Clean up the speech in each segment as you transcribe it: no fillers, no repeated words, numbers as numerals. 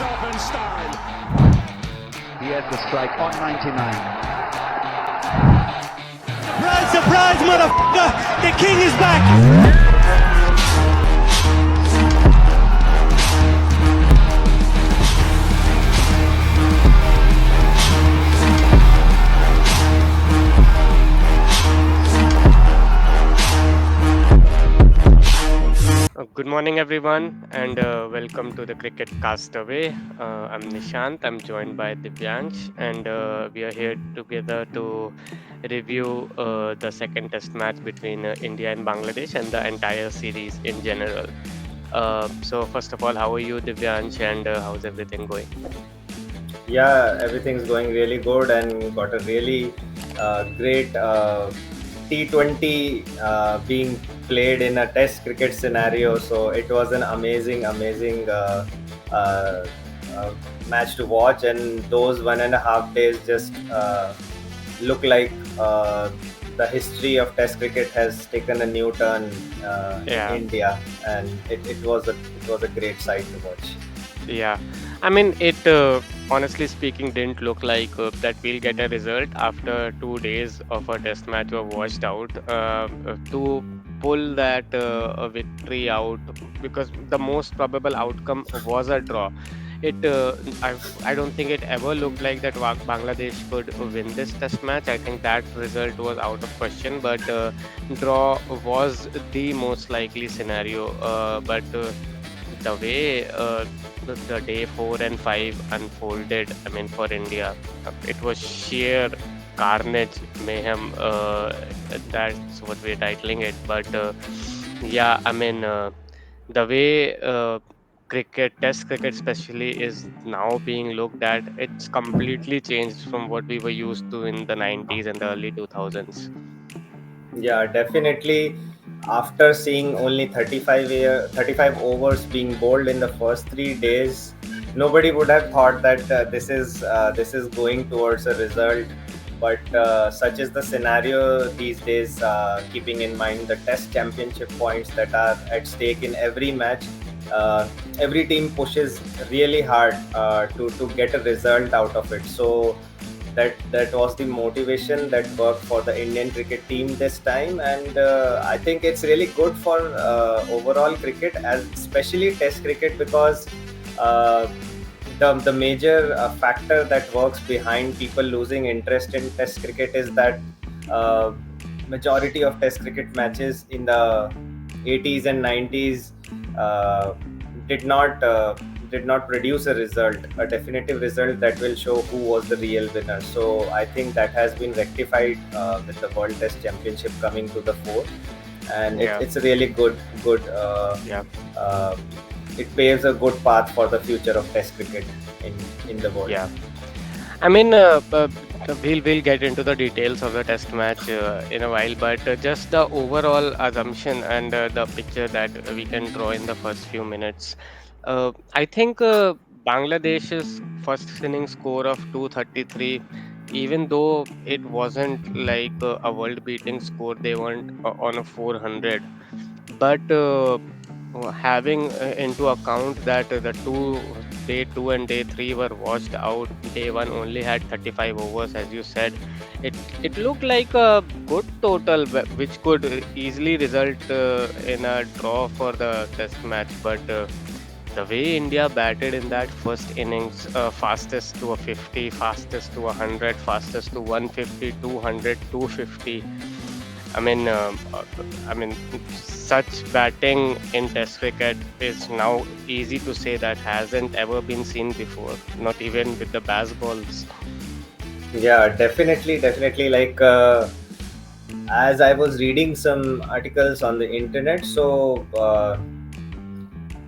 off in style. He had the strike on 99. Surprise, surprise, motherfucker! The king is back! Good morning, everyone, and welcome to the Cricket Castaway. I'm Nishant. I'm joined by Divyansh, and we are here together to review the second Test match between India and Bangladesh and the entire series in general. So, first of all, how are you, Divyansh, and how's everything going? Yeah, everything's going really good and got a really great T20 being played in a test cricket scenario. So it was an amazing uh, match to watch, and those 1.5 days just look like the history of test cricket has taken a new turn in Yeah. India, and it was a great sight to watch. Yeah, I mean, it honestly speaking didn't look like that we'll get a result after 2 days of a test match were washed out. To pull that a victory out, because the most probable outcome was a draw. It I don't think it ever looked like that Bangladesh could win this test match. I think that result was out of question, but draw was the most likely scenario. But the way the day 4 and 5 unfolded, I mean, for India, it was sheer carnage, mayhem. That's what we're titling it. But yeah, I mean, the way Test cricket especially, is now being looked at, it's completely changed from what we were used to in the 90s and the early 2000s. Yeah, definitely. After seeing only 35 overs being bowled in the first 3 days, nobody would have thought that this is going towards a result. But such is the scenario these days. Keeping in mind the Test Championship points that are at stake in every match, every team pushes really hard to get a result out of it. So that was the motivation that worked for the Indian cricket team this time, and I think it's really good for overall cricket, as especially Test cricket, because uh, the major factor that works behind people losing interest in Test cricket is that uh, majority of Test cricket matches in the 80s and 90s uh, did not uh, did not produce a definitive result that will show who was the real winner. So I think that has been rectified with the World Test Championship coming to the fore, and Yeah, it's a really good. yeah. Uh, it paves a good path for the future of Test cricket in the world. Yeah, I mean, we'll get into the details of the test match in a while, but just the overall assumption and the picture that we can draw in the first few minutes. I think Bangladesh's first inning score of 233, even though it wasn't like a world-beating score, they weren't on a 400, but having into account that the day 2 and day 3 were washed out, day 1 only had 35 overs, as you said. It looked like a good total, which could easily result in a draw for the test match. But the way India batted in that first innings, fastest to a 50, fastest to 100, fastest to 150, 200, 250. I mean, such batting in Test cricket is now easy to say that hasn't ever been seen before, not even with the baseballs. Yeah, definitely. Like as I was reading some articles on the internet, so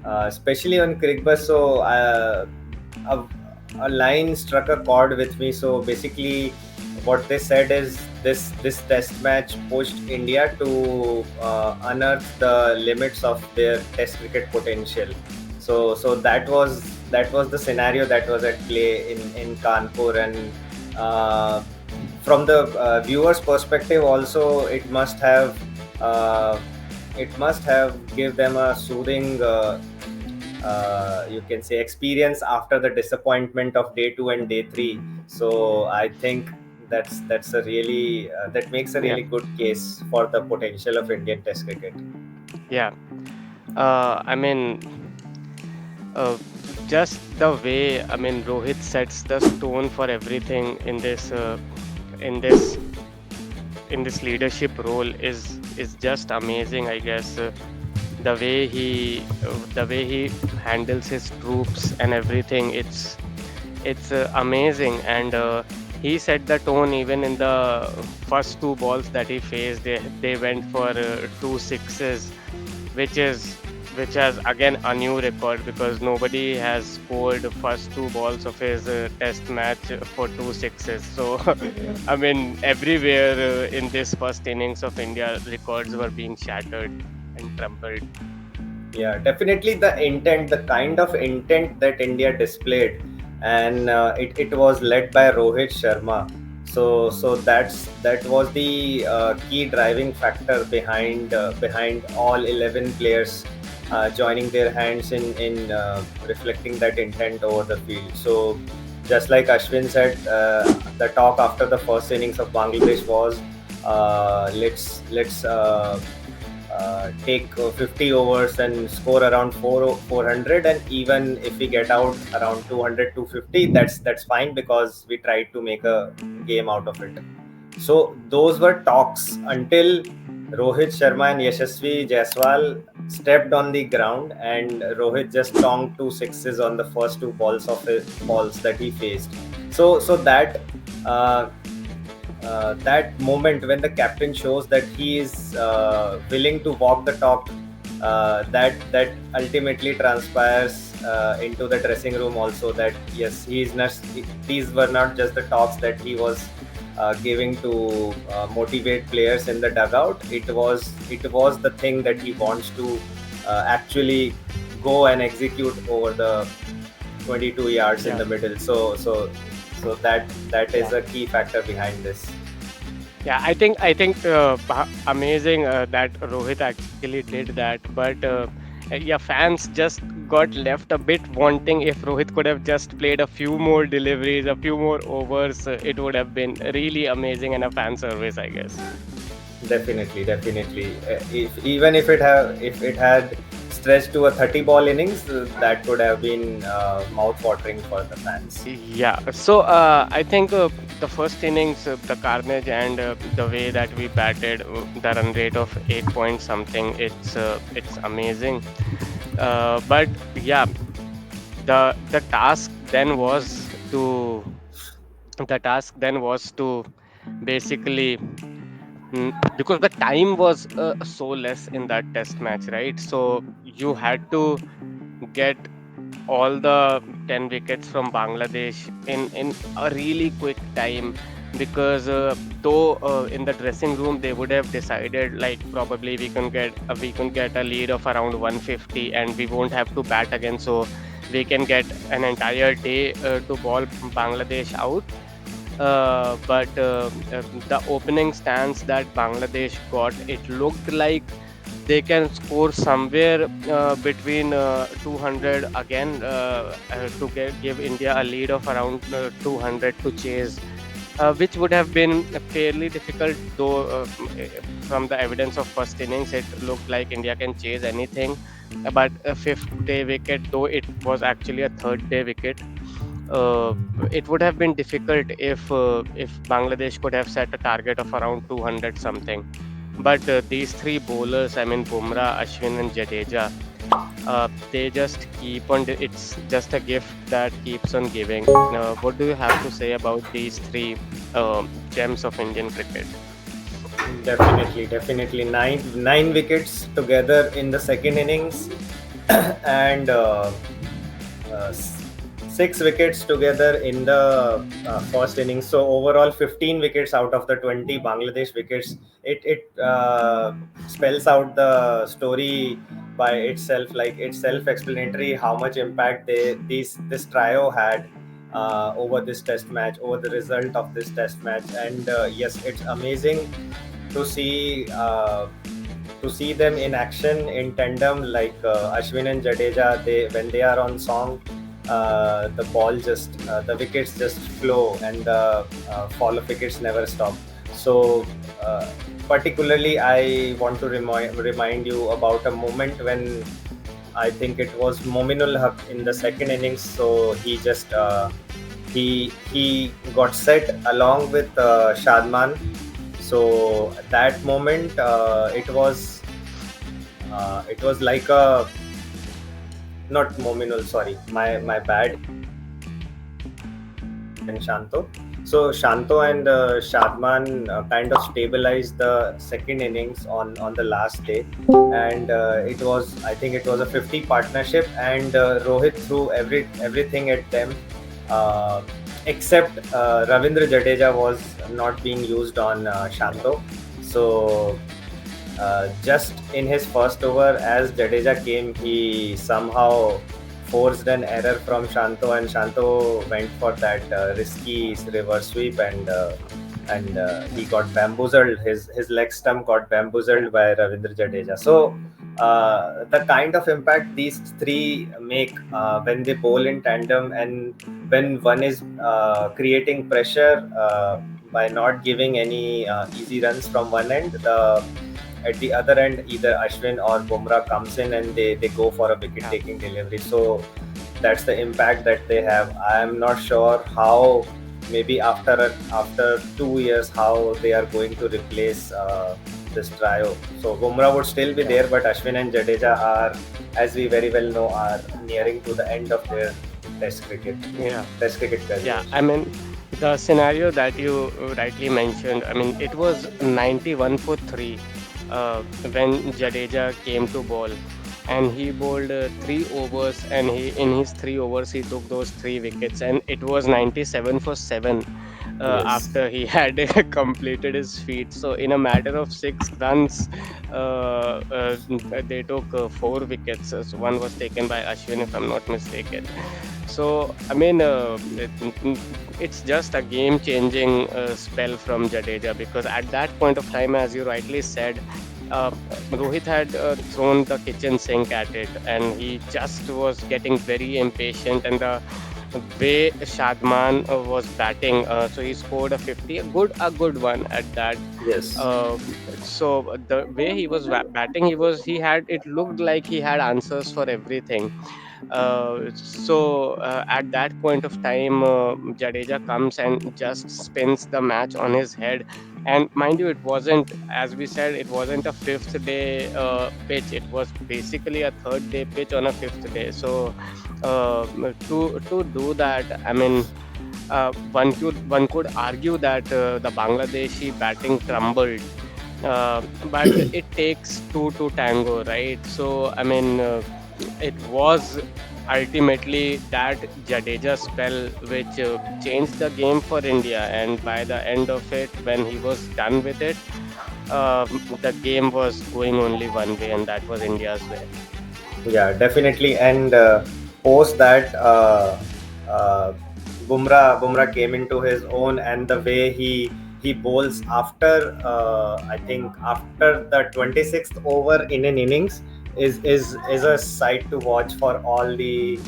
especially on Crickbus, so a, a line struck a chord with me. So basically, what they said is this test match pushed India to unearth the limits of their Test cricket potential. So that was the scenario that was at play in Kanpur, and uh, from the viewer's perspective, also it must have give them a soothing you can say experience after the disappointment of day 2 and day 3. So I think that's a really that makes a Yeah, really good case for the potential of Indian Test cricket. yeah. I mean, uh, just the way, I mean, Rohit sets the tone for everything in this in this leadership role is just amazing, I guess. The way he handles his troops and everything, it's amazing. And he set the tone even in the first two balls that he faced. They went for two sixes, which is which has again a new record, because nobody has scored the first two balls of his test match for two sixes. So I mean, everywhere in this first innings of India, records were being shattered and trampled. Yeah, definitely the intent, the kind of intent that India displayed, and it was led by Rohit Sharma. So that was the key driving factor behind all 11 players joining their hands in reflecting that intent over the field. So just like Ashwin said, the talk after the first innings of Bangladesh was, let's take 50 overs and score around 400, and even if we get out around 200 250, that's fine, because we tried to make a game out of it. So those were talks until Rohit Sharma and Yashasvi Jaiswal stepped on the ground, and Rohit just tonged two sixes on the first two balls that he faced. So uh, that moment when the captain shows that he is willing to walk the talk, that ultimately transpires into the dressing room also, that yes, he is not, these were not just the talks that he was giving to motivate players in the dugout. It was the thing that he wants to actually go and execute over the 22 yards in Yeah, the middle. So that is yeah. a key factor behind this. Yeah, I think amazing that Rohit actually did that. But yeah, fans just got left a bit wanting. If Rohit could have just played a few more deliveries, a few more overs, it would have been really amazing and a fan service, I guess. Definitely. If even if it had stretched to a 30 ball innings, that could have been mouth watering for the fans. Yeah, so I think the first innings, the carnage, and the way that we batted, the run rate of 8 point something, it's amazing. But yeah, the task then was to the task then was to basically, because the time was so less in that test match, right? So you had to get all the 10 wickets from Bangladesh in a really quick time, because though in the dressing room they would have decided, like, probably we can get a lead of around 150 and we won't have to bat again, so we can get an entire day to ball Bangladesh out. But the opening stance that Bangladesh got, it looked like they can score somewhere between 200 again, give India a lead of around 200 to chase, which would have been fairly difficult, though from the evidence of first innings, it looked like India can chase anything. But a fifth day wicket, though it was actually a third day wicket, uh, it would have been difficult if Bangladesh could have set a target of around 200 something. But these three bowlers, I mean Bumrah, Ashwin, and Jadeja, they just keep on. It's just a gift that keeps on giving. What do you have to say about these three gems of Indian cricket? Definitely nine wickets together in the second innings, and uh, s- 6 wickets together in the first innings. So overall, 15 wickets out of the 20 Bangladesh wickets. It spells out the story by itself. Like, it's self-explanatory how much impact this trio had over this test match, over the result of this test match. And yes, it's amazing to see to see them in action in tandem, like Ashwin and Jadeja, they when they are on song, the ball just the wickets just flow, and the fall of wickets never stop. So particularly, I want to remind you about a moment when I think it was Mominul Haq in the second innings. So he just he got set along with Shadman. So that moment, it was like a, not Mominul, sorry, my bad, and Shanto. So Shanto and Shadman kind of stabilized the second innings on the last day, and it was, I think it was a 50 partnership, and Rohit threw everything at them, uh, except Ravindra Jadeja was not being used on Shanto. So just in his first over, as Jadeja came, he somehow forced an error from Shanto, and Shanto went for that risky reverse sweep, and he got bamboozled. His leg stump got bamboozled by Ravindra Jadeja. So the kind of impact these three make when they bowl in tandem, and when one is creating pressure by not giving any easy runs from one end, the at the other end, either Ashwin or Bumrah comes in, and they go for a wicket taking delivery. So that's the impact that they have. I am not sure how, maybe after 2 years, how they are going to replace this trio. So Bumrah would still be there, but Ashwin and Jadeja are, as we very well know, are nearing to the end of their Yeah. Test cricket career. Yeah, I mean, the scenario that you rightly mentioned, I mean, it was 91 for 3 when Jadeja came to bowl, and he bowled 3 overs, and he in his 3 overs he took those 3 wickets, and it was 97 for 7 Yes. after he had completed his feat. So in a matter of 6 runs, they took 4 wickets. So one was taken by Ashwin, if I'm not mistaken. So, I mean, it's just a game changing spell from Jadeja, because at that point of time, as you rightly said, Rohit had thrown the kitchen sink at it, and he just was getting very impatient. And the way Shadman was batting, so he scored a 50, a good one at that. Yes. Uh, so the way he was batting, he had, it looked like he had answers for everything. So at that point of time, Jadeja comes and just spins the match on his head. And mind you, it wasn't, as we said, it wasn't a fifth day pitch. It was basically a third day pitch on a fifth day. So to do that, I mean, one could argue that the Bangladeshi batting crumbled, but it takes two to tango, right? So I mean, it was ultimately that Jadeja spell which changed the game for India, and by the end of it, when he was done with it, the game was going only one way, and that was India's way. Yeah, definitely. And post that, uh, Bumrah came into his own, and the way he bowls after, I think after the 26th over in an innings, is a sight to watch for all the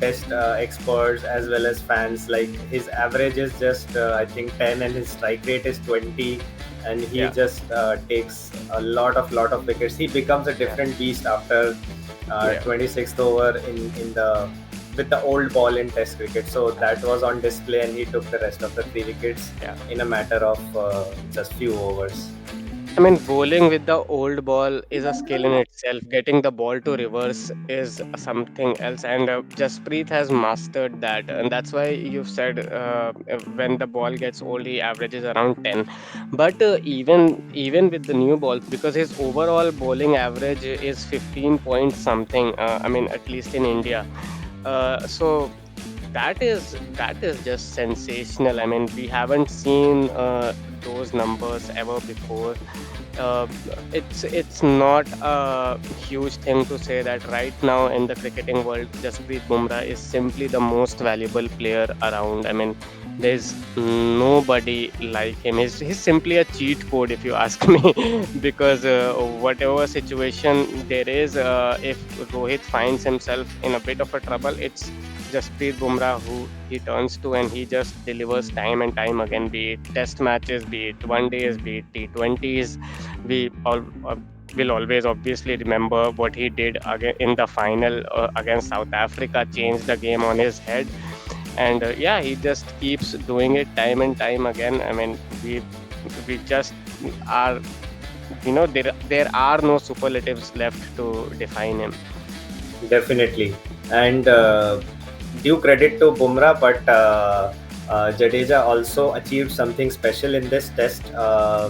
test experts as well as fans. Like, his average is just I think 10, and his strike rate is 20, and he Yeah, just takes a lot of wickets. He becomes a yeah, different beast after yeah, 26th over in the with the old ball in test cricket. So that was on display, and he took the rest of the 3 wickets yeah. in a matter of just few overs. I mean, bowling with the old ball is a skill in itself. Getting the ball to reverse is something else, and Jasprit has mastered that, and that's why you've said when the ball gets old, he averages around 10. But even with the new balls, because his overall bowling average is 15 point something. I mean, at least in India. So that is just sensational. I mean, we haven't seen those numbers ever before. uh, it's not a huge thing to say that right now in the cricketing world, Jasprit Bumrah is simply the most valuable player around. I mean, There's nobody like him. He's simply a cheat code, if you ask me, because whatever situation there is, if Rohit finds himself in a bit of a trouble, it's Jasprit Bumrah who he turns to, and he just delivers time and time again. Be it test matches, be it one days, be it T20s, we all. Will always obviously remember what he did again in the final against South Africa, changed the game on his head, and yeah, he just keeps doing it time and time again. I mean, we just are, there are no superlatives left to define him. Definitely. And due credit to Bumrah, but Jadeja also achieved something special in this test.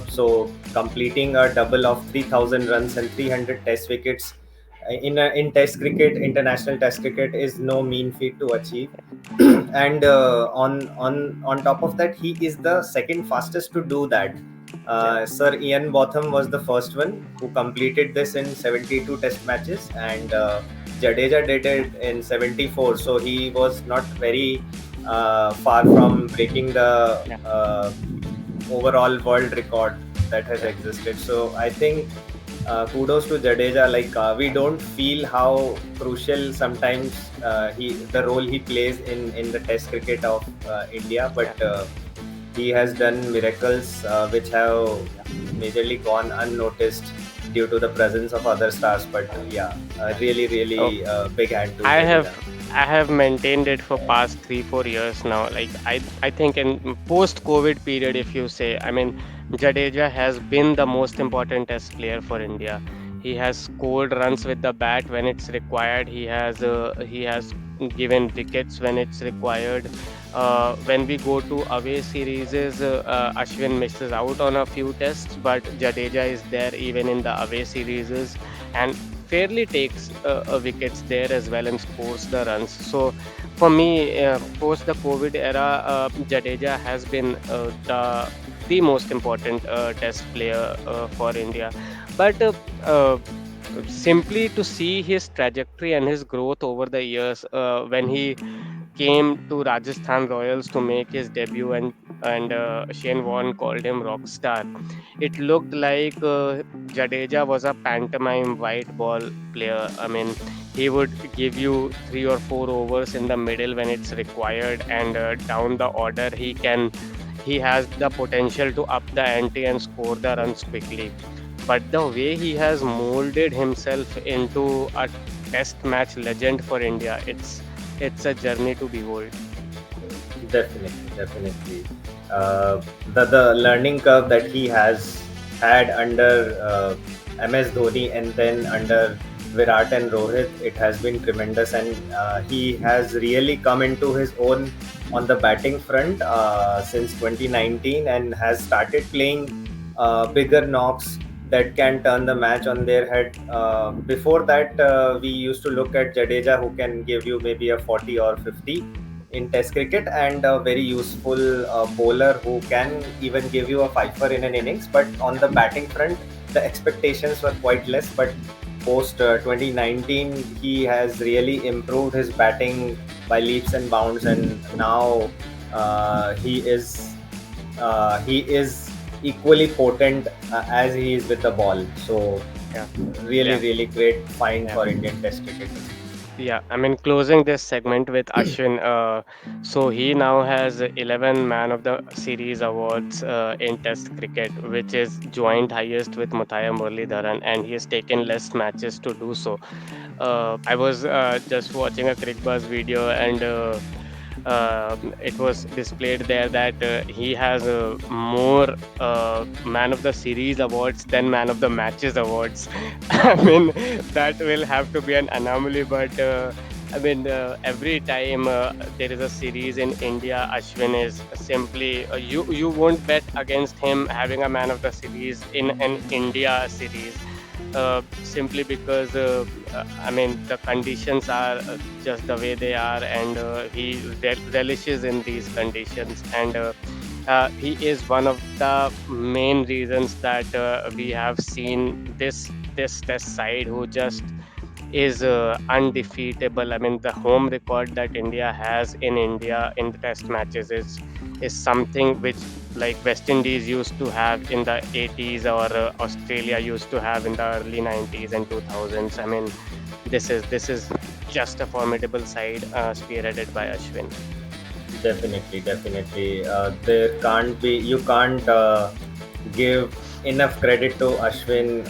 So completing a double of 3,000 runs and 300 test wickets in test cricket, international test cricket, is no mean feat to achieve. And on top of that, he is the second fastest to do that. Yeah, Sir Ian Botham was the first one who completed this in 72 test matches, and Jadeja did it in 74. So he was not very far from breaking the yeah, overall world record that has yeah, existed. So I think kudos to Jadeja. Like we don't feel how crucial sometimes the role he plays in the Test cricket of India, yeah, but he has done miracles which have yeah. majorly gone unnoticed due to the presence of other stars. But yeah, really, Oh, really big hand to I Jadeja. have I have maintained it for past 3 4 years now. Like I think in post COVID period, if you say, I mean, Jadeja has been the most important test player for India. He has scored runs with the bat when it's required. He has given wickets when it's required. When we go to away series, Ashwin misses out on a few tests, but Jadeja is there even in the away series, and fairly takes wickets there as well and scores the runs. So for me, post the COVID era, Jadeja has been the most important test player for India. But simply to see his trajectory and his growth over the years, when he came to Rajasthan Royals to make his debut, and Shane Warne called him rock star. It looked like Jadeja was a pantomime white ball player. I mean, he would give you 3 or 4 overs in the middle when it's required, and down the order he has the potential to up the ante and score the runs quickly. But the way he has molded himself into a test match legend for India, it's a journey to behold. Definitely, definitely. The learning curve that he has had under MS Dhoni and then under Virat and Rohit, it has been tremendous, and he has really come into his own on the batting front since 2019 and has started playing bigger knocks that can turn the match on their head. Before that, we used to look at Jadeja, who can give you maybe a 40 or 50 in Test cricket, and a very useful bowler who can even give you a fifer in an innings. But on the batting front, the expectations were quite less. But post 2019, he has really improved his batting by leaps and bounds, and now he is equally potent as he is with the ball. So Yeah, really, yeah, really great find yeah. for Indian Test cricket. Yeah, I mean, closing this segment with Ashwin. So he now has 11 Man of the Series awards in Test cricket, which is joint highest with Muthaiya Muralidharan, and he has taken less matches to do so. I was just watching a Crickbuzz video, and it was displayed there that he has more Man of the Series awards than Man of the Matches awards. I mean, that will have to be an anomaly, but I mean, every time there is a series in India, Ashwin is simply you won't bet against him having a Man of the Series in an India series, simply because I mean, the conditions are just the way they are, and he relishes in these conditions, and he is one of the main reasons that we have seen this test side who just is undefeatable. I mean, the home record that India has in India in the test matches is something which like West Indies used to have in the 80s, or Australia used to have in the early 90s and 2000s. I mean, this is just a formidable side spearheaded by Ashwin. Definitely, definitely. There can't be, you can't give enough credit to Ashwin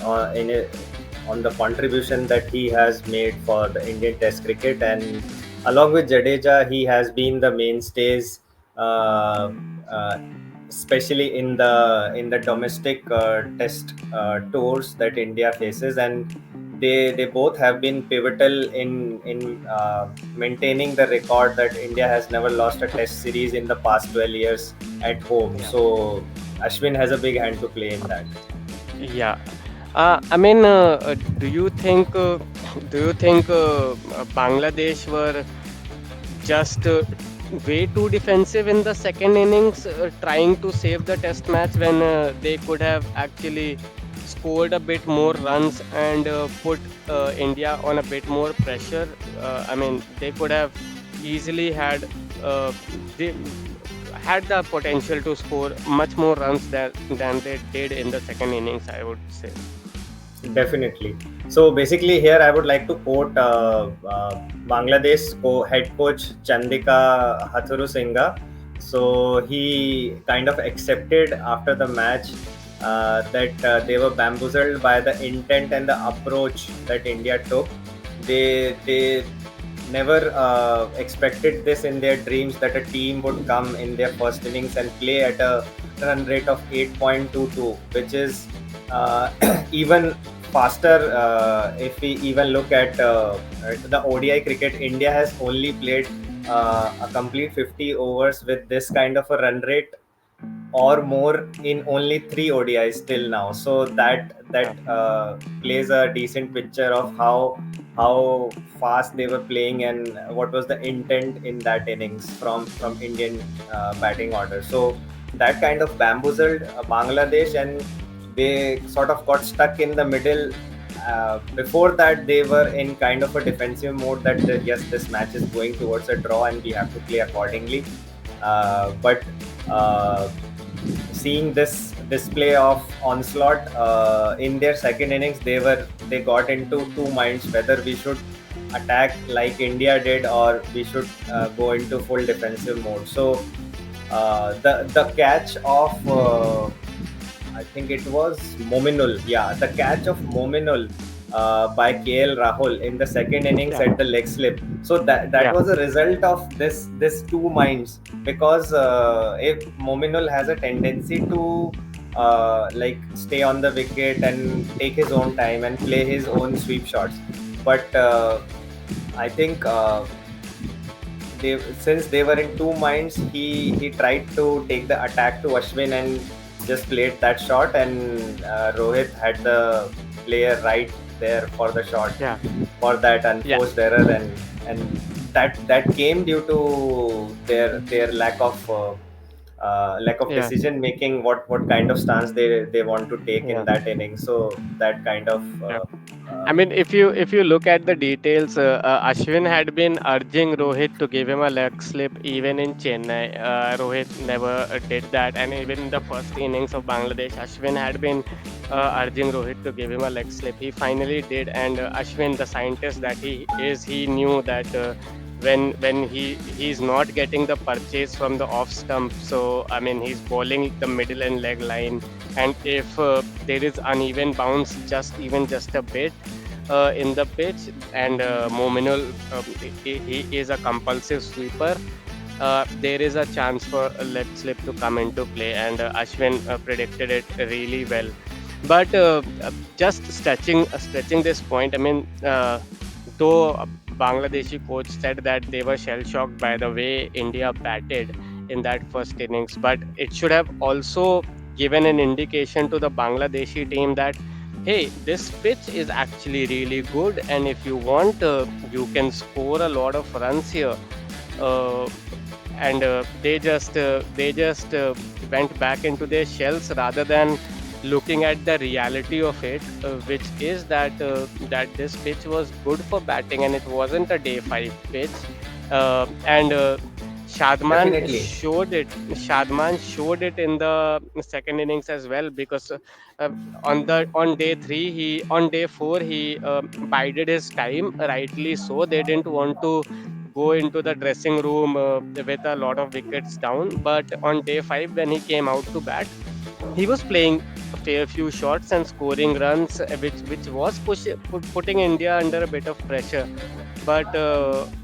on the contribution that he has made for the Indian Test cricket, and along with Jadeja, he has been the mainstays, uh, uh, especially in the domestic Test tours that India faces, and they both have been pivotal in maintaining the record that India has never lost a Test series in the past 12 years at home. Yeah. So Ashwin has a big hand to play in that. Yeah. I mean, do you think Bangladesh were just way too defensive in the second innings, trying to save the test match when they could have actually scored a bit more runs and put India on a bit more pressure? I mean, they could have easily they had the potential to score much more runs than they did in the second innings, I would say. Definitely. So basically, here I would like to quote Bangladesh head coach Chandika Hathuru Singha. So he kind of accepted after the match that they were bamboozled by the intent and the approach that India took. They never expected this in their dreams, that a team would come in their first innings and play at a run rate of 8.22, which is even faster. If we even look at the ODI cricket, India has only played a complete 50 overs with this kind of a run rate or more in only three ODIs till now. So that Yeah. plays a decent picture of how fast they were playing and what was the intent in that innings from Indian batting order. So that kind of bamboozled Bangladesh, and they sort of got stuck in the middle. Before that, they were in kind of a defensive mode that yes, this match is going towards a draw and we have to play accordingly. But seeing this display of onslaught in their second innings, they got into two minds whether we should attack like India did, or we should go into full defensive mode. So the catch of I think it was Mominul. Yeah, the catch of Mominul by KL Rahul in the second innings Yeah. at the leg slip. So that Yeah. was a result of this two minds, because if Mominul has a tendency to like stay on the wicket and take his own time and play his own sweep shots, but I think since they were in two minds, he tried to take the attack to Ashwin and just played that shot, and Rohit had the player right there for the shot, Yeah. for that Yeah. unforced error, and that came due to their lack of Yeah. decision making, what kind of stance they want to take in Yeah. that inning. So that kind of Yeah. uh, I mean, if you look at the details, Ashwin had been urging Rohit to give him a leg slip even in Chennai. Rohit never did that, and even in the first innings of Bangladesh, Ashwin had been urging Rohit to give him a leg slip. He finally did, and Ashwin, the scientist that he is, he knew that when he's not getting the purchase from the off stump, so I mean he's bowling the middle and leg line, and if there is uneven bounce just a bit in the pitch, and Mominul, he is a compulsive sweeper, there is a chance for a leg slip to come into play, and Ashwin predicted it really well. But just stretching this point, I mean, though Bangladeshi coach said that they were shell shocked by the way India batted in that first innings, but it should have also given an indication to the Bangladeshi team that hey, this pitch is actually really good, and if you want, you can score a lot of runs here. Uh, and they just went back into their shells rather than looking at the reality of it, which is that this pitch was good for batting and it wasn't a day five pitch, and Shadman Definitely. showed it. Shadman showed it in the second innings as well, because uh, on day three, he on day four, he bided his time. Rightly so. They didn't want to go into the dressing room with a lot of wickets down. But on day five, when he came out to bat, he was playing a fair few shots and scoring runs, which was putting India under a bit of pressure. But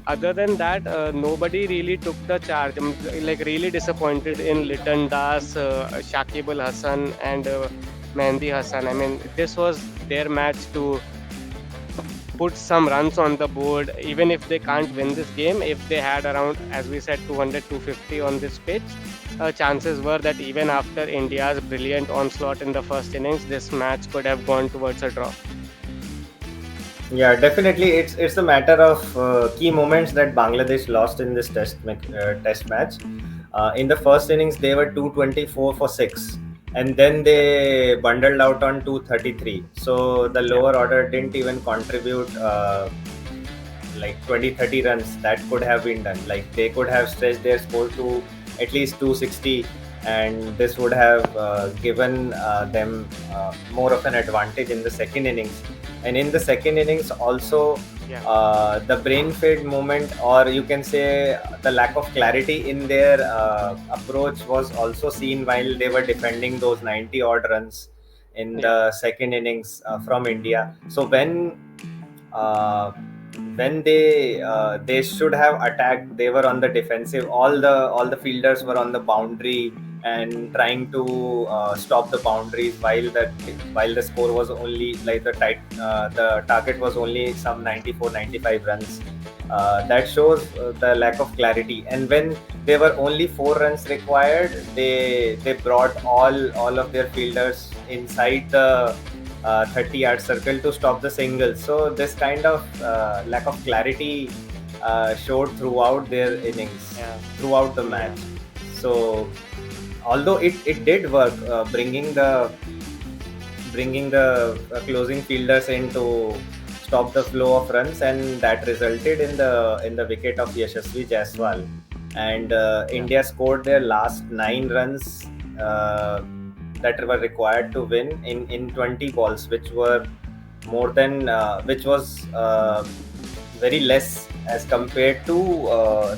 other than that, nobody really took the charge. Like really disappointed in Liton Das, Shakib Al Hassan, and Mehndi Hassan. I mean, this was their match to put some runs on the board. Even if they can't win this game, if they had around, as we said, 200, 250 on this pitch, chances were that even after India's brilliant onslaught in the first innings, this match could have gone towards a draw. Yeah, definitely. It's a matter of key moments that Bangladesh lost in this test match. In the first innings, they were 224 for six, and then they bundled out on 233. So the Yeah, lower order didn't even contribute like 20-30 runs that could have been done. Like they could have stretched their score to at least 260, and this would have given them more of an advantage in the second innings. And in the second innings also, yeah, the brain fade moment, or you can say the lack of clarity in their approach, was also seen while they were defending those 90 odd runs in yeah, the second innings from India. So uh, when they should have attacked, they were on the defensive. All the fielders were on the boundary and trying to stop the boundaries, while the score was only like the target was only some 94, 95 runs. That shows the lack of clarity. And when there were only 4 runs required, they brought all of their fielders inside the 30-yard circle to stop the singles. So this kind of lack of clarity showed throughout their innings, yeah, throughout the yeah, match. So although it did work, bringing the closing fielders in to stop the flow of runs, and that resulted in the wicket of Yashasvi Jaiswal. And yeah, India scored their last 9 runs uh, that were required to win in 20 balls, which was very less as compared to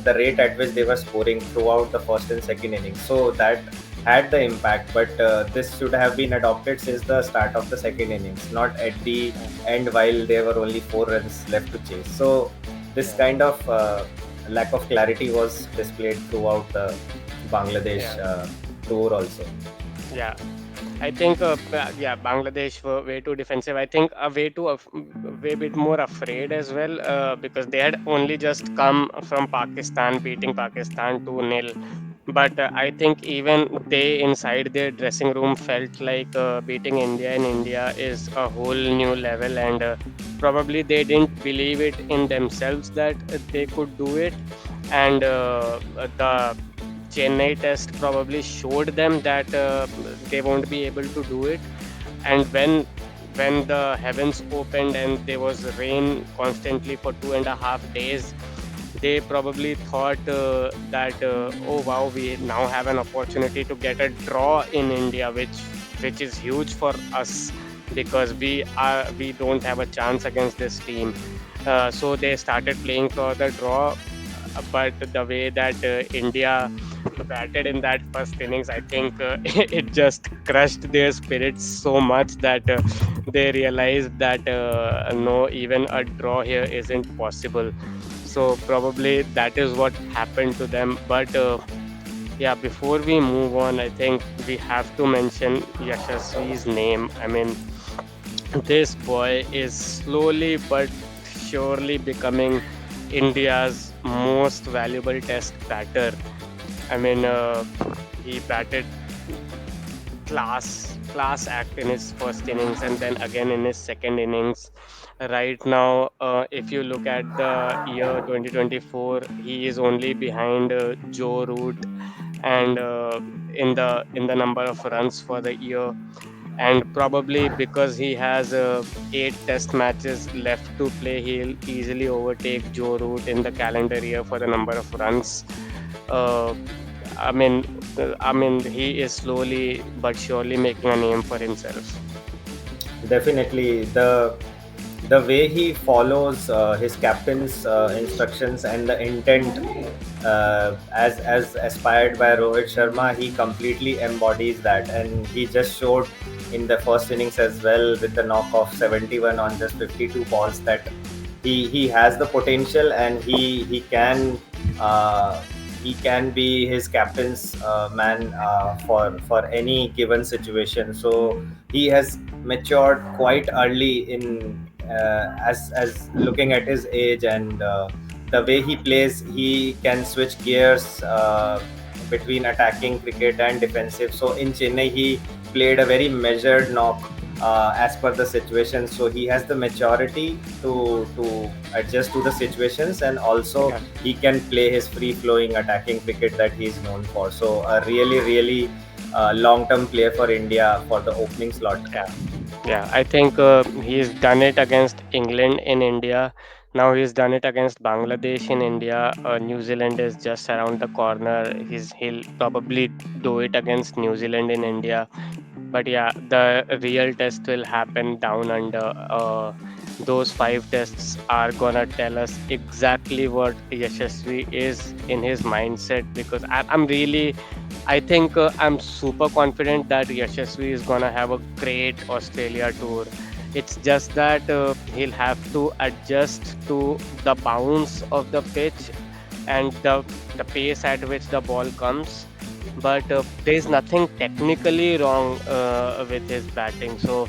the rate at which they were scoring throughout the first and second innings. So that had the impact, but this should have been adopted since the start of the second innings, not at the yeah, end while there were only 4 runs left to chase. So this yeah, kind of lack of clarity was displayed throughout the Bangladesh yeah, tour also. yeah. I think, yeah, Bangladesh were way too defensive. I think a way bit more afraid as well, because they had only just come from Pakistan, beating Pakistan 2-0. But I think even they inside their dressing room felt like beating India in India is a whole new level, and probably they didn't believe it in themselves that they could do it. And the Chennai test probably showed them that they won't be able to do it. And when the heavens opened and there was rain constantly for 2.5 days, they probably thought that oh wow, we now have an opportunity to get a draw in India, which is huge for us, because we don't have a chance against this team. So they started playing for the draw, but the way that India batted in that first innings, I think it just crushed their spirits so much that they realized that no, even a draw here isn't possible. So probably that is what happened to them. But yeah, before we move on, I think we have to mention Yashasvi's name. I mean, this boy is slowly but surely becoming India's most valuable test batter. I mean, he batted class act in his first innings and then again in his second innings. Right now, if you look at the year 2024, he is only behind Joe Root and in the number of runs for the year. and probably because he has 8 test matches left to play, he'll easily overtake Joe Root in the calendar year for the number of runs. uh, I mean, he is slowly but surely making a name for himself. Definitely, the way he follows his captain's instructions and the intent, as aspired by Rohit Sharma, he completely embodies that, and he just showed in the first innings as well with the knock of 71 on just 52 balls that he has the potential, and uh, he can be his captain's man for any given situation. So he has matured quite early in, as looking at his age, and the way he plays, he can switch gears between attacking cricket and defensive. So in Chennai, he played a very measured knock as per the situation. So he has the maturity to adjust to the situations, and also Yeah, he can play his free flowing attacking cricket that he is known for. So a really long term player for India for the opening slot. yeah, yeah. I think he's done it against England in India. Now he's done it against Bangladesh in India. New Zealand is just around the corner. He'll probably do it against New Zealand in India. But yeah, the real test will happen down under. Those 5 tests are gonna tell us exactly what Yashasvi is in his mindset, because I think I'm super confident that Yashasvi is gonna have a great Australia tour. It's just that he'll have to adjust to the bounce of the pitch and the pace at which the ball comes. But there's nothing technically wrong with his batting. So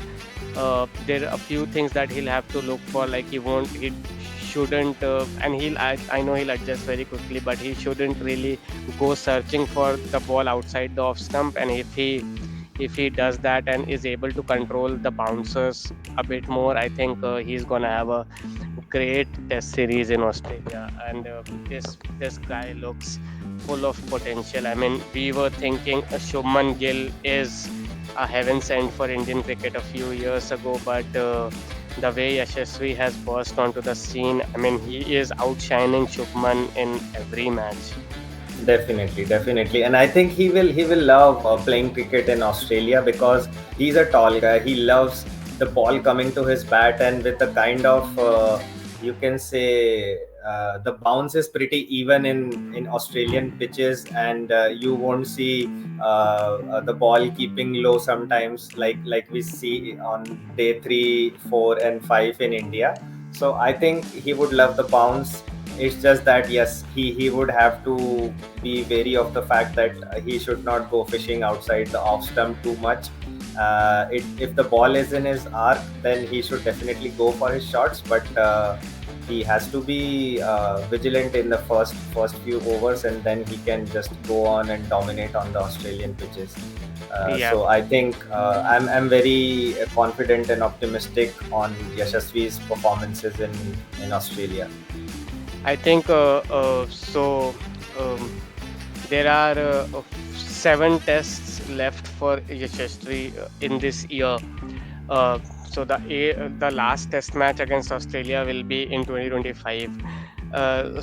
there are a few things that he'll have to look for. Like he shouldn't, and I know he'll adjust very quickly, but he shouldn't really go searching for the ball outside the off stump. And if he does that and is able to control the bouncers a bit more, I think he's gonna have a great test series in Australia. And this guy looks full of potential. I mean, we were thinking Shubman Gill is a heaven sent for Indian cricket a few years ago, but the way Yashasvi has burst onto the scene, I mean, he is outshining Shubman in every match. Definitely, and I think he will love playing cricket in Australia because he's a tall guy. He loves the ball coming to his bat, and with the kind of, you can say, the bounce is pretty even in Australian pitches, and you won't see the ball keeping low sometimes, like we see on day 3, 4, and 5 in India. So I think he would love the bounce. It's just that yes, he would have to be wary of the fact that he should not go fishing outside the off stump too much. If the ball is in his arc, then he should definitely go for his shots, but he has to be vigilant in the first few overs, and then he can just go on and dominate on the Australian pitches. Yeah, So I think I'm very confident and optimistic on Yashasvi's performances in Australia. I think so. Um, there are 7 tests left for Yashasvi in this year. So the last test match against Australia will be in 2025.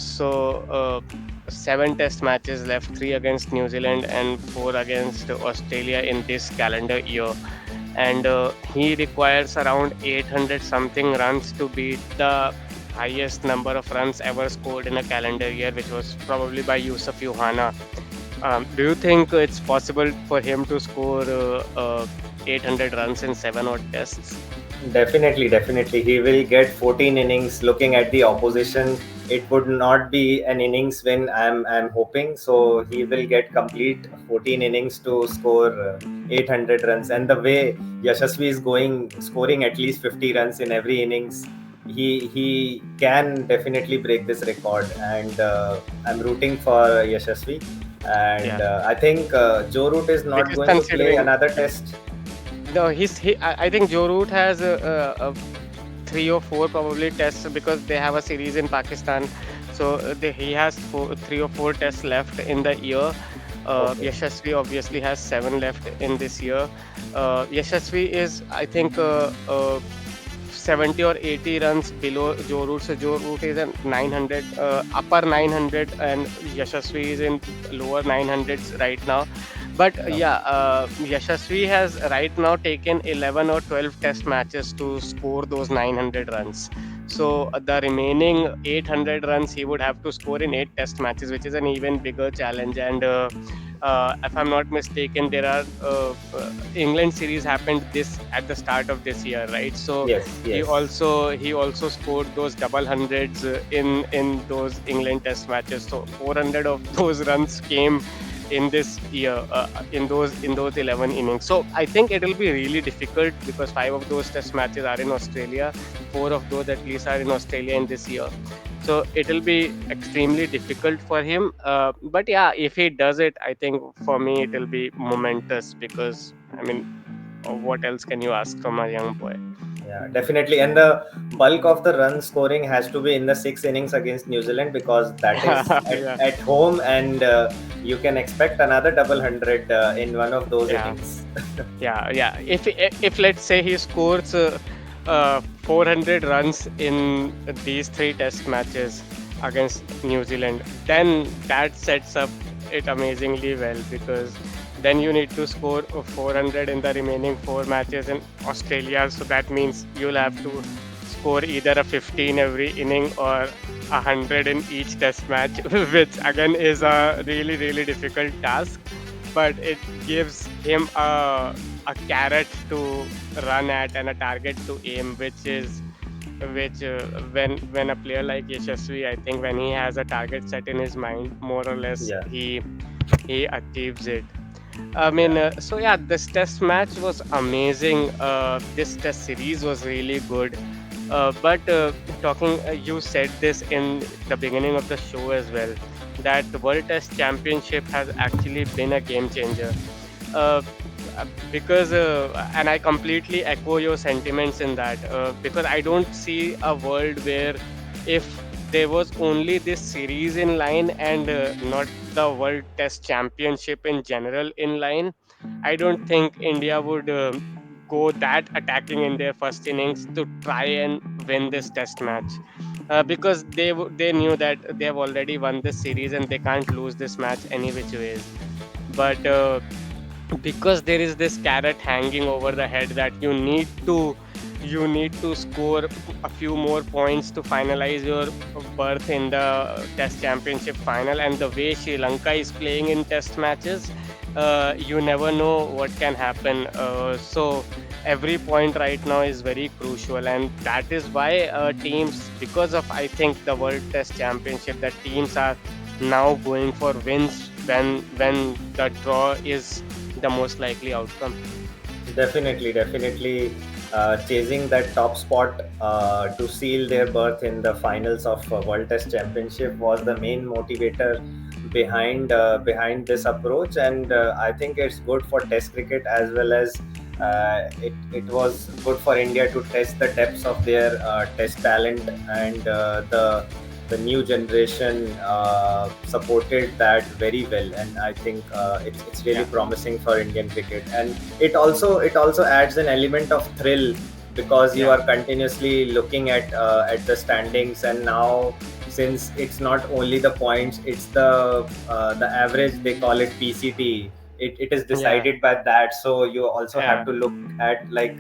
So 7 test matches left, 3 against New Zealand and 4 against Australia in this calendar year. And he requires around 800 something runs to beat the highest number of runs ever scored in a calendar year, which was probably by Yusuf Yohana. Do you think it's possible for him to score 800 runs in 7 odd tests? Definitely. He will get 14 innings. Looking at the opposition, it would not be an innings win. I'm hoping so. He will get complete 14 innings to score 800 runs. And the way Yashasvi is going, scoring at least 50 runs in every innings, he can definitely break this record. And I'm rooting for Yashasvi. And Yeah, I think Joe Root is not because going to play considering another test. no, I think Joe Root has 3 or 4 probably tests because they have a series in Pakistan. So he has 3 or 4 tests left in the year. Okay. Yashasvi obviously has 7 left in this year. Yashasvi is, I think, 70 or 80 runs below Joe Root. So Joe Root is in 900, upper 900, and Yashasvi is in lower 900s right now. But Okay. Yashasvi has right now taken 11 or 12 test matches to score those 900 runs. So the remaining 800 runs he would have to score in 8 test matches, which is an even bigger challenge. And if I'm not mistaken, there are England series happened this at the start of this year, right? So Yes. Yes. he also scored those double hundreds in those England test matches. So 400 of those runs came in this year, in those 11 innings. So I think it will be really difficult because 5 of those test matches are in Australia, 4 of those at least are in Australia in this year. So it will be extremely difficult for him. But yeah, if he does it, I think for me it will be momentous because I mean, what else can you ask from a young boy? Yeah, definitely. And the bulk of the run scoring has to be in the 6 innings against New Zealand because that is Yeah, at home, and you can expect another double hundred in one of those yeah, innings. yeah. If let's say he scores 400 runs in these 3 test matches against New Zealand, then that sets up it amazingly well because then you need to score 400 in the remaining 4 matches in Australia. So that means you'll have to score either a 15 every inning or 100 in each test match, which again is a really difficult task. But it gives him a carrot to run at and a target to aim, which when a player like Yashasvi, I think when he has a target set in his mind, more or less Yeah. he achieves it. I mean, Yeah. so yeah, this test match was amazing. This test series was really good. But talking, you said this in the beginning of the show as well, that the World Test Championship has actually been a game changer. Uh, because and I completely echo your sentiments in that, because I don't see a world where if there was only this series in line and not the World Test Championship in general in line, I don't think India would go that attacking in their first innings to try and win this test match. Because they knew that they have already won this series and they can't lose this match any which ways. But because there is this carrot hanging over the head that you need to score a few more points to finalize your berth in the test championship final, and the way Sri Lanka is playing in test matches, you never know what can happen. So every point right now is very crucial, and that is why teams, because of I think the World Test Championship, that teams are now going for wins when the draw is the most likely outcome. Definitely, definitely. Chasing that top spot to seal their berth in the finals of World Test Championship was the main motivator behind this approach, and I think it's good for Test cricket as well as it was good for India to test the depths of their Test talent, and the new generation supported that very well, and I think it's really Yeah, promising for Indian cricket. And it also adds an element of thrill because you yeah, are continuously looking at the standings, and now since it's not only the points, it's the average, they call it PCT. It is yeah, decided by that, so you also have yeah, to look at like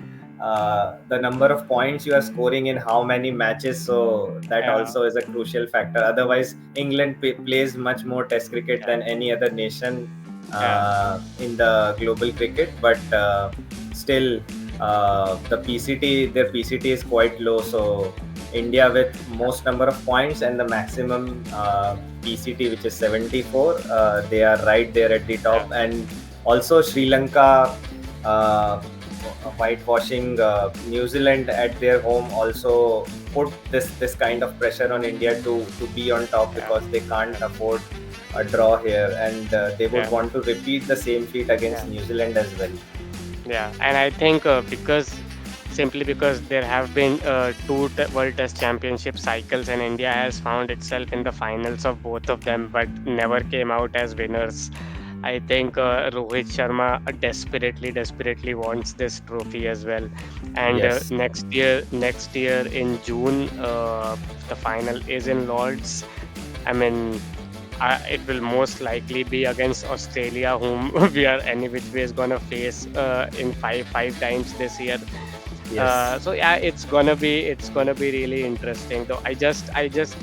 the number of points you are scoring in how many matches, so that yeah, also is a crucial factor. Otherwise England plays much more test cricket yeah, than any other nation yeah, in the global cricket, but still their PCT is quite low, so India with most number of points and the maximum PCT, which is 74, they are right there at the yeah, top. And also Sri Lanka uh, whitewashing New Zealand at their home also put this kind of pressure on India to be on top yeah, because they can't afford a draw here, and they would yeah, want to repeat the same feat against yeah, New Zealand as well. yeah. And I think simply because there have been World Test Championship cycles, and India has found itself in the finals of both of them, but never came out as winners. I think Rohit Sharma desperately wants this trophy as well. And Yes. next year in June, the final is in Lords. I mean, it will most likely be against Australia, whom we are any which way is gonna face in five times this year. Yes. So yeah, it's gonna be really interesting. Though I just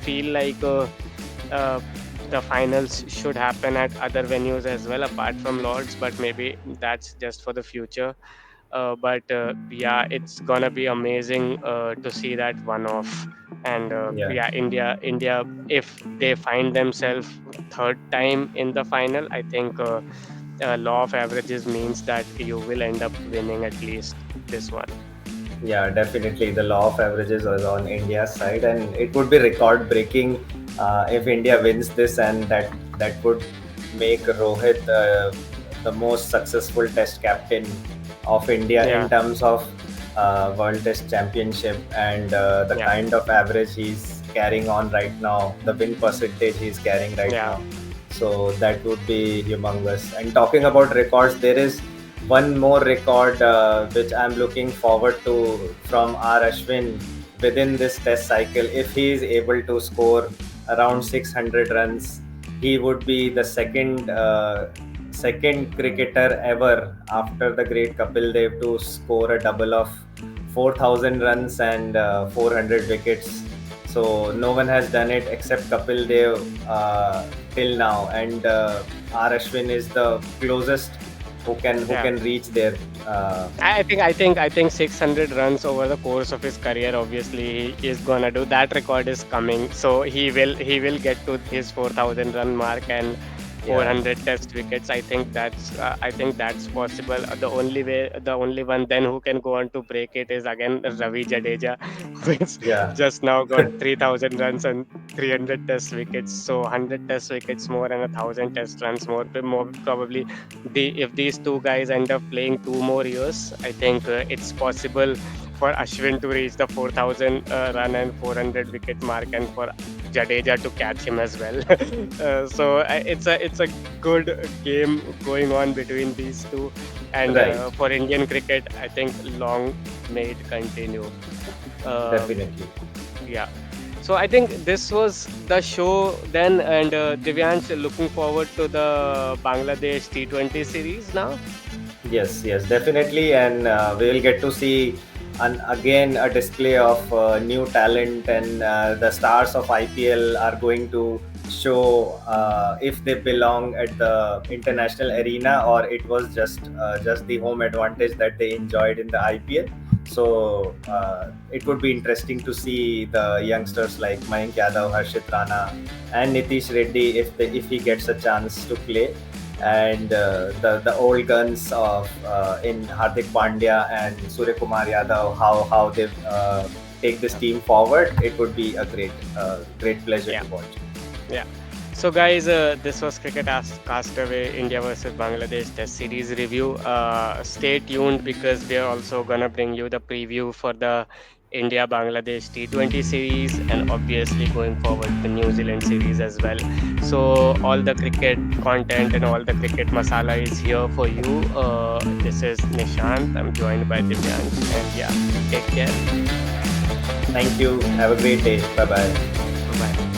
feel like uh, the finals should happen at other venues as well apart from Lords, but maybe that's just for the future. But yeah, it's gonna be amazing to see that one off. And Yeah. yeah, India, if they find themselves third time in the final, I think law of averages means that you will end up winning at least this one. Yeah, definitely. The law of averages was on India's side, and it would be record breaking if India wins this, and that would make Rohit the most successful Test captain of India in Yeah, terms of World Test Championship, and the yeah, kind of average he's carrying on right now, the win percentage he's carrying right yeah, now. So that would be humongous. And talking about records, there is one more record which I'm looking forward to from R. Ashwin within this test cycle. If he is able to score around 600 runs, he would be the second cricketer ever after the great Kapil Dev to score a double of 4,000 runs and 400 wickets. So no one has done it except Kapil Dev till now, and R. Ashwin is the closest who yeah. can reach there. I think 600 runs over the course of his career. Obviously, he is gonna do that. Record is coming, so he will get to his 4,000 run mark and Yeah, 400 test wickets. I think that's possible. The only one then who can go on to break it is again Ravi Jadeja, which yeah, just now got 3,000 runs and 300 test wickets. So 100 test wickets more and 1,000 test runs more probably. If these two guys end up playing 2 more years, I think it's possible for Ashwin to reach the 4,000 run and 400 wicket mark, and for Jadeja to catch him as well. So it's a good game going on between these two, and right, for Indian cricket, I think long may it continue. Uh, definitely. yeah. So I think this was the show then, and Divyansh, looking forward to the Bangladesh T20 series now. Yes, yes, definitely, and we will get to see again a display of new talent, and the stars of IPL are going to show if they belong at the international arena, or it was just the home advantage that they enjoyed in the IPL. So it would be interesting to see the youngsters like Mayank Yadav, Harshit Rana, and Nitish Reddy if he gets a chance to play, and the old guns of in Hardik Pandya and Surya Kumar Yadav, how they take this team forward. It would be a great pleasure Yeah. to watch. Yeah. So, guys, this was Cricket Castaway India versus Bangladesh Test Series review. Stay tuned because we are also gonna bring you the preview for the India Bangladesh T20 series, and obviously going forward the New Zealand series as well. So, all the cricket content and all the cricket masala is here for you. This is Nishant. I'm joined by Divyansh, and yeah, take care. Thank you. Have a great day. Bye bye. Bye bye.